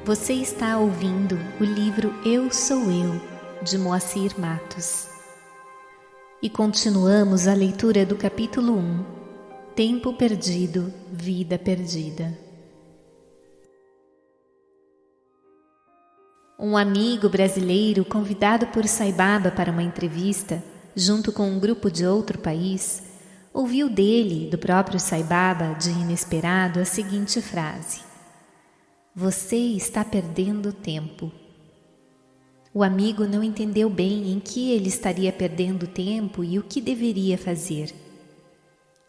Você está ouvindo o livro Eu Sou Eu, de Moacir Matos. E continuamos a leitura do capítulo 1, Tempo Perdido, Vida Perdida. Um amigo brasileiro convidado por Sai Baba para uma entrevista, junto com um grupo de outro país, ouviu dele, do próprio Sai Baba, de inesperado, a seguinte frase: "Você está perdendo tempo." O amigo não entendeu bem em que ele estaria perdendo tempo e o que deveria fazer.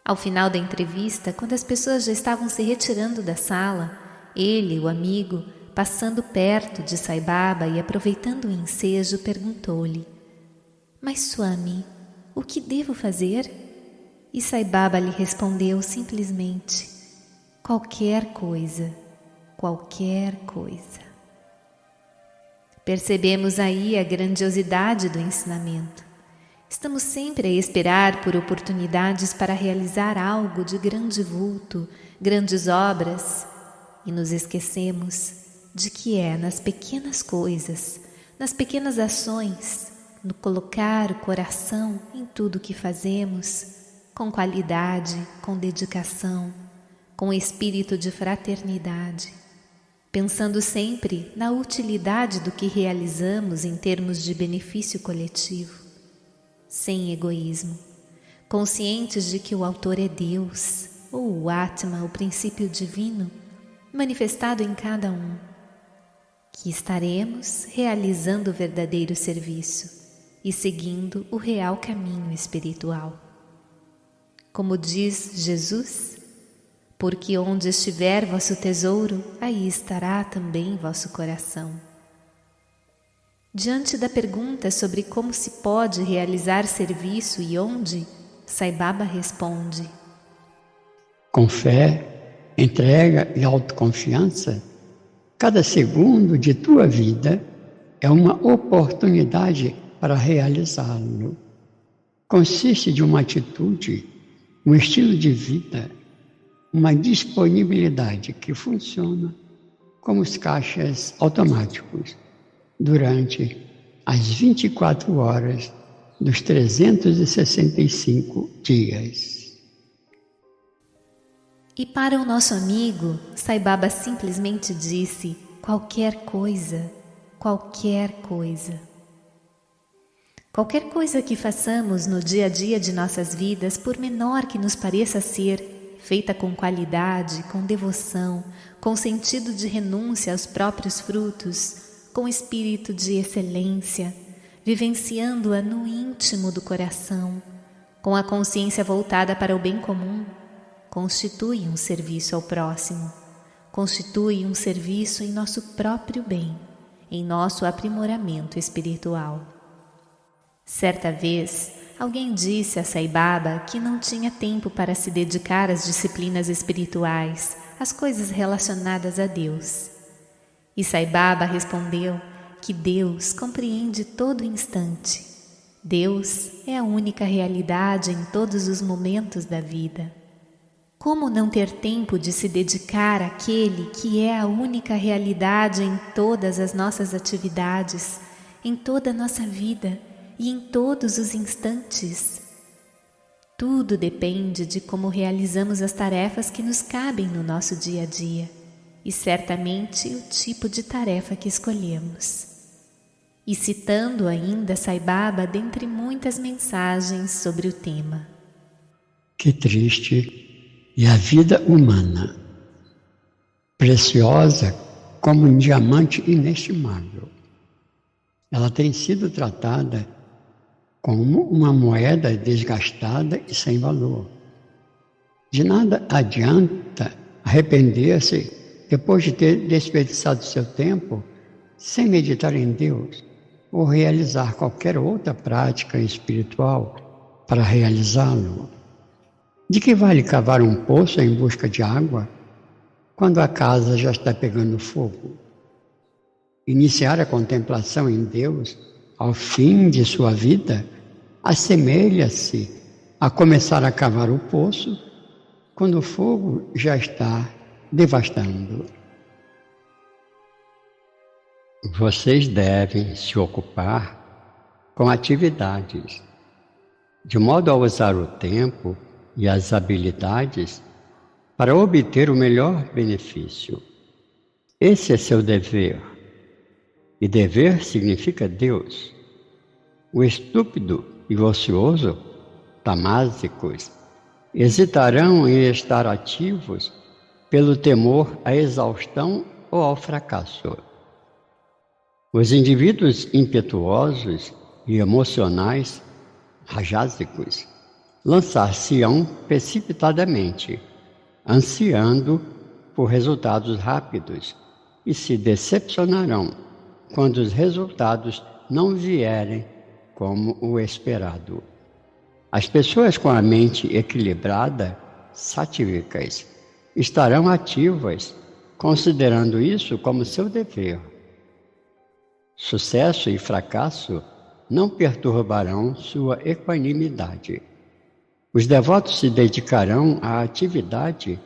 Ao final da entrevista, quando as pessoas já estavam se retirando da sala, ele, o amigo, passando perto de Sai Baba e aproveitando o ensejo, perguntou-lhe: "Mas Swami, o que devo fazer?" E Sai Baba lhe respondeu simplesmente: "Qualquer coisa. Qualquer coisa." Percebemos aí a grandiosidade do ensinamento. Estamos sempre a esperar por oportunidades para realizar algo de grande vulto, grandes obras, e nos esquecemos de que é nas pequenas coisas, nas pequenas ações, no colocar o coração em tudo que fazemos, com qualidade, com dedicação, com espírito de fraternidade, pensando sempre na utilidade do que realizamos em termos de benefício coletivo, sem egoísmo, conscientes de que o autor é Deus, ou o Atma, o princípio divino, manifestado em cada um, que estaremos realizando o verdadeiro serviço e seguindo o real caminho espiritual. Como diz Jesus: "Porque onde estiver vosso tesouro, aí estará também vosso coração." Diante da pergunta sobre como se pode realizar serviço e onde, Sai Baba responde: "Com fé, entrega e autoconfiança, cada segundo de tua vida é uma oportunidade para realizá-lo. Consiste de uma atitude, um estilo de vida, uma disponibilidade que funciona como os caixas automáticos durante as 24 horas dos 365 dias. E para o nosso amigo, Sai Baba simplesmente disse: qualquer coisa, qualquer coisa. Qualquer coisa que façamos no dia a dia de nossas vidas, por menor que nos pareça ser, feita com qualidade, com devoção, com sentido de renúncia aos próprios frutos, com espírito de excelência, vivenciando-a no íntimo do coração, com a consciência voltada para o bem comum, constitui um serviço ao próximo, constitui um serviço em nosso próprio bem, em nosso aprimoramento espiritual. Certa vez, alguém disse a Sai Baba que não tinha tempo para se dedicar às disciplinas espirituais, às coisas relacionadas a Deus. E Sai Baba respondeu que Deus compreende todo instante. Deus é a única realidade em todos os momentos da vida. Como não ter tempo de se dedicar àquele que é a única realidade em todas as nossas atividades, em toda a nossa vida e em todos os instantes? Tudo depende de como realizamos as tarefas que nos cabem no nosso dia a dia e certamente o tipo de tarefa que escolhemos. E citando ainda Sai Baba dentre muitas mensagens sobre o tema: que triste é a vida humana, preciosa como um diamante inestimável. Ela tem sido tratada como uma moeda desgastada e sem valor. De nada adianta arrepender-se depois de ter desperdiçado seu tempo sem meditar em Deus ou realizar qualquer outra prática espiritual para realizá-lo. De que vale cavar um poço em busca de água quando a casa já está pegando fogo? Iniciar a contemplação em Deus ao fim de sua vida assemelha-se a começar a cavar o poço quando o fogo já está devastando. Vocês devem se ocupar com atividades, de modo a usar o tempo e as habilidades para obter o melhor benefício. Esse é seu dever, e dever significa Deus. O estúpido e o ocioso, tamásicos, hesitarão em estar ativos pelo temor à exaustão ou ao fracasso. Os indivíduos impetuosos e emocionais, rajásicos, lançar-se-ão precipitadamente, ansiando por resultados rápidos, e se decepcionarão quando os resultados não vierem como o esperado. As pessoas com a mente equilibrada, satívicas, estarão ativas, considerando isso como seu dever. Sucesso e fracasso não perturbarão sua equanimidade. Os devotos se dedicarão à atividade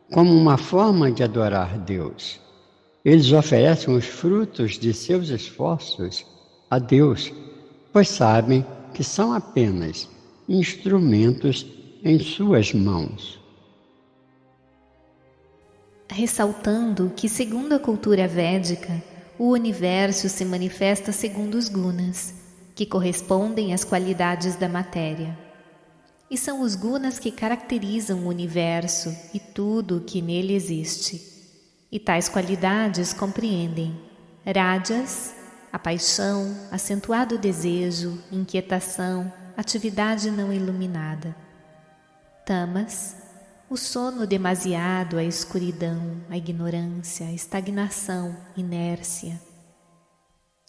como uma forma de adorar Deus. Eles oferecem os frutos de seus esforços a Deus, pois sabem que são apenas instrumentos em suas mãos. Ressaltando que, segundo a cultura védica, o universo se manifesta segundo os gunas, que correspondem às qualidades da matéria. E são os gunas que caracterizam o universo e tudo o que nele existe. E tais qualidades compreendem rajas, a paixão, acentuado desejo, inquietação, atividade não iluminada. Tamas, o sono demasiado, a escuridão, a ignorância, a estagnação, inércia.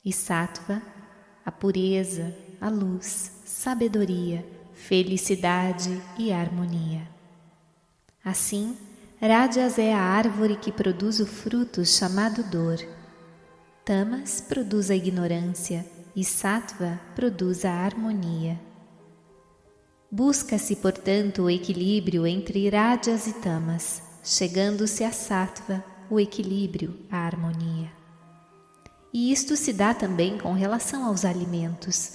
E sattva, a pureza, a luz, sabedoria, felicidade e harmonia. Assim, rajas é a árvore que produz o fruto chamado dor. Tamas produz a ignorância e sattva produz a harmonia. Busca-se, portanto, o equilíbrio entre rajas e tamas, chegando-se a sattva, o equilíbrio, a harmonia. E isto se dá também com relação aos alimentos,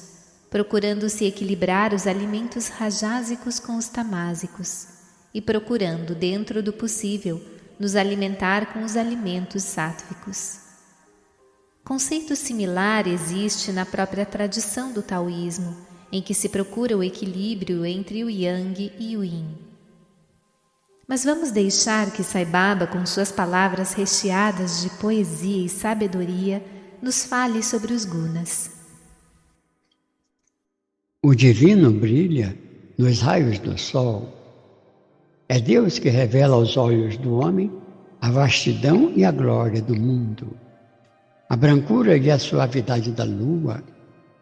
procurando-se equilibrar os alimentos rajásicos com os tamásicos e procurando, dentro do possível, nos alimentar com os alimentos sáttvicos. Conceito similar existe na própria tradição do taoísmo, em que se procura o equilíbrio entre o Yang e o Yin. Mas vamos deixar que Sai Baba, com suas palavras recheadas de poesia e sabedoria, nos fale sobre os gunas. O divino brilha nos raios do sol. É Deus que revela aos olhos do homem a vastidão e a glória do mundo. A brancura e a suavidade da lua,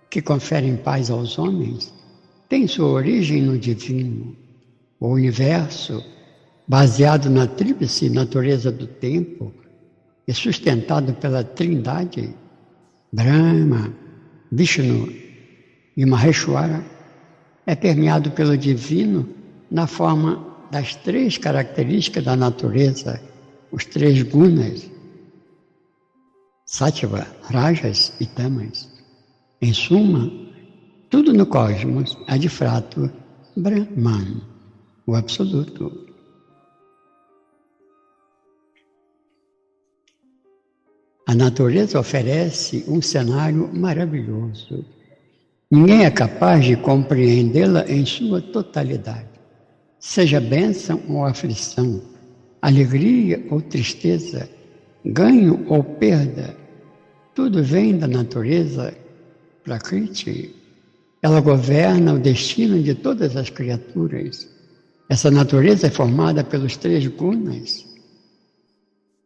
que conferem paz aos homens, tem sua origem no divino. O universo, baseado na tríplice natureza do tempo e sustentado pela Trindade, Brahma, Vishnu e Maheshwara, é permeado pelo divino na forma das três características da natureza, os três gunas, Sattva, Rajas e Tamas. Em suma, tudo no cosmos é de fato Brahman, o Absoluto. A natureza oferece um cenário maravilhoso. Ninguém é capaz de compreendê-la em sua totalidade. Seja bênção ou aflição, alegria ou tristeza, ganho ou perda, tudo vem da natureza Prakriti. Ela governa o destino de todas as criaturas. Essa natureza é formada pelos três gunas.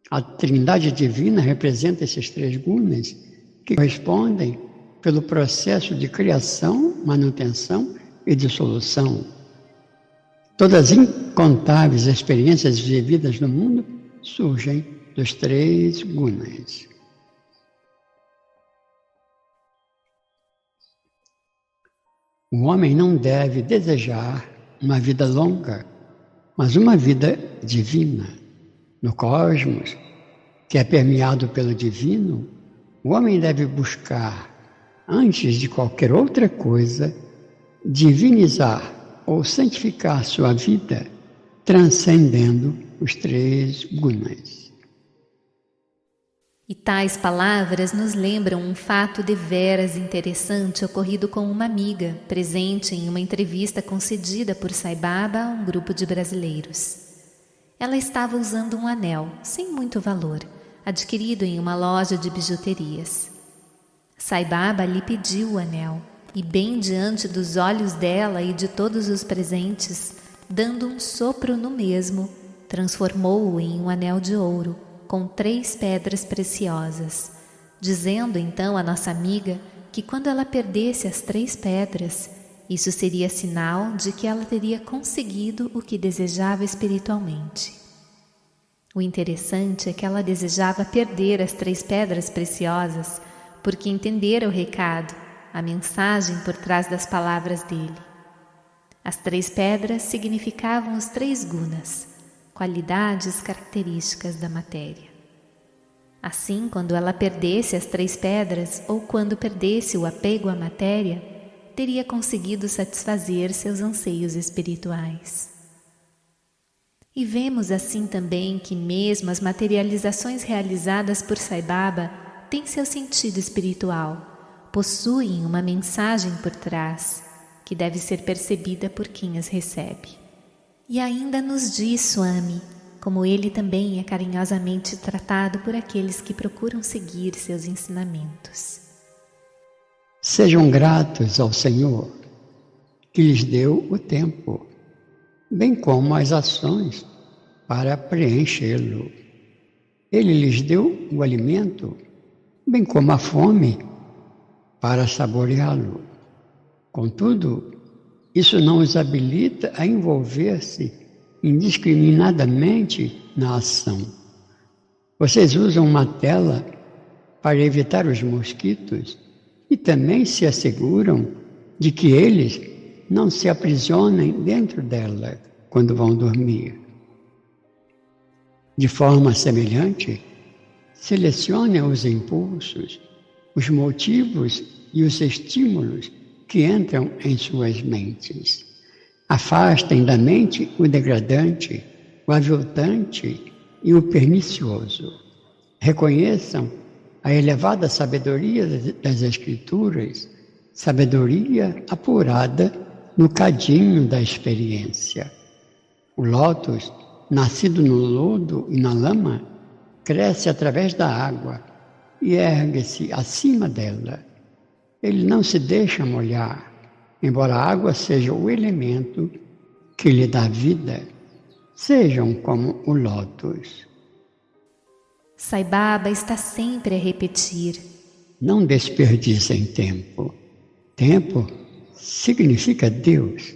A Trindade Divina representa esses três gunas, que correspondem pelo processo de criação, manutenção e dissolução. Todas as incontáveis experiências vividas no mundo surgem dos três gunas. O homem não deve desejar uma vida longa, mas uma vida divina. No cosmos, que é permeado pelo divino, o homem deve buscar, antes de qualquer outra coisa, divinizar ou santificar sua vida, transcendendo os 3 gunas. E tais palavras nos lembram um fato deveras interessante ocorrido com uma amiga, presente em uma entrevista concedida por Sai Baba a um grupo de brasileiros. Ela estava usando um anel, sem muito valor, adquirido em uma loja de bijuterias. Sai Baba lhe pediu o anel, e bem diante dos olhos dela e de todos os presentes, dando um sopro no mesmo, transformou-o em um anel de ouro, com 3 pedras preciosas, dizendo então à nossa amiga que quando ela perdesse as 3 pedras, isso seria sinal de que ela teria conseguido o que desejava espiritualmente. O interessante é que ela desejava perder as 3 pedras preciosas porque entendera o recado, a mensagem por trás das palavras dele. As 3 pedras significavam os 3 gunas, qualidades características da matéria. Assim, quando ela perdesse as 3 pedras, ou quando perdesse o apego à matéria, teria conseguido satisfazer seus anseios espirituais. E vemos assim também que mesmo as materializações realizadas por Sai Baba têm seu sentido espiritual, possuem uma mensagem por trás, que deve ser percebida por quem as recebe. E ainda nos diz Swami, como ele também é carinhosamente tratado por aqueles que procuram seguir seus ensinamentos. Sejam gratos ao Senhor, que lhes deu o tempo, bem como as ações para preenchê-lo. Ele lhes deu o alimento, bem como a fome para saboreá-lo. Contudo, isso não os habilita a envolver-se indiscriminadamente na ação. Vocês usam uma tela para evitar os mosquitos e também se asseguram de que eles não se aprisionem dentro dela quando vão dormir. De forma semelhante, selecionem os impulsos, os motivos e os estímulos que entram em suas mentes. Afastem da mente o degradante, o aviltante e o pernicioso. Reconheçam a elevada sabedoria das Escrituras, sabedoria apurada no cadinho da experiência. O lótus, nascido no lodo e na lama, cresce através da água e ergue-se acima dela. Ele não se deixa molhar, embora a água seja o elemento que lhe dá vida. Sejam como o lótus. Sai Baba está sempre a repetir: não desperdicem tempo. Tempo significa Deus.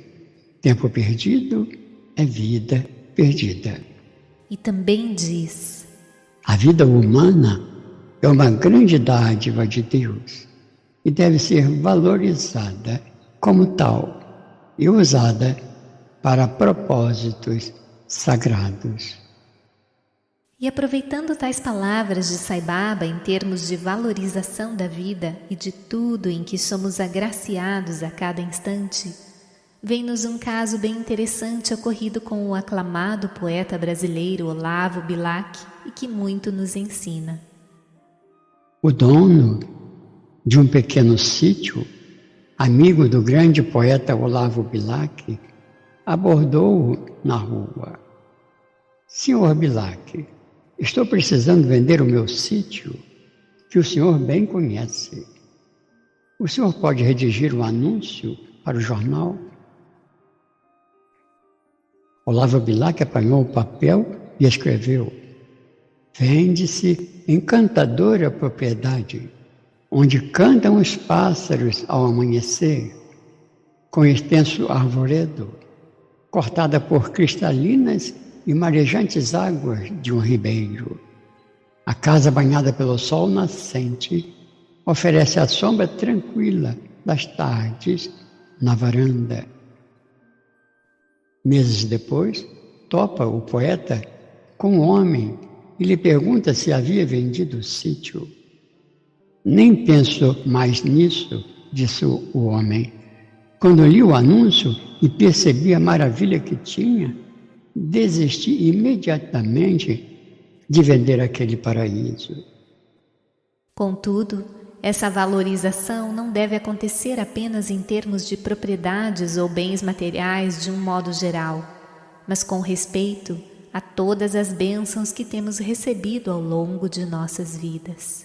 Tempo perdido é vida perdida. E também diz: a vida humana é uma grande dádiva de Deus e deve ser valorizada como tal e usada para propósitos sagrados. E aproveitando tais palavras de Sai Baba em termos de valorização da vida e de tudo em que somos agraciados a cada instante, vem-nos um caso bem interessante ocorrido com o aclamado poeta brasileiro Olavo Bilac e que muito nos ensina. O dono de um pequeno sítio, amigo do grande poeta Olavo Bilac, abordou-o na rua. Senhor Bilac, estou precisando vender o meu sítio, que o senhor bem conhece. O senhor pode redigir um anúncio para o jornal? Olavo Bilac apanhou o papel e escreveu: vende-se encantadora propriedade, onde cantam os pássaros ao amanhecer, com extenso arvoredo, cortada por cristalinas e marejantes águas de um ribeiro. A casa banhada pelo sol nascente oferece a sombra tranquila das tardes na varanda. Meses depois, topa o poeta com um homem e lhe pergunta se havia vendido o sítio. Nem penso mais nisso, disse o homem. Quando li o anúncio e percebi a maravilha que tinha, desisti imediatamente de vender aquele paraíso. Contudo, essa valorização não deve acontecer apenas em termos de propriedades ou bens materiais de um modo geral, mas com respeito a todas as bênçãos que temos recebido ao longo de nossas vidas.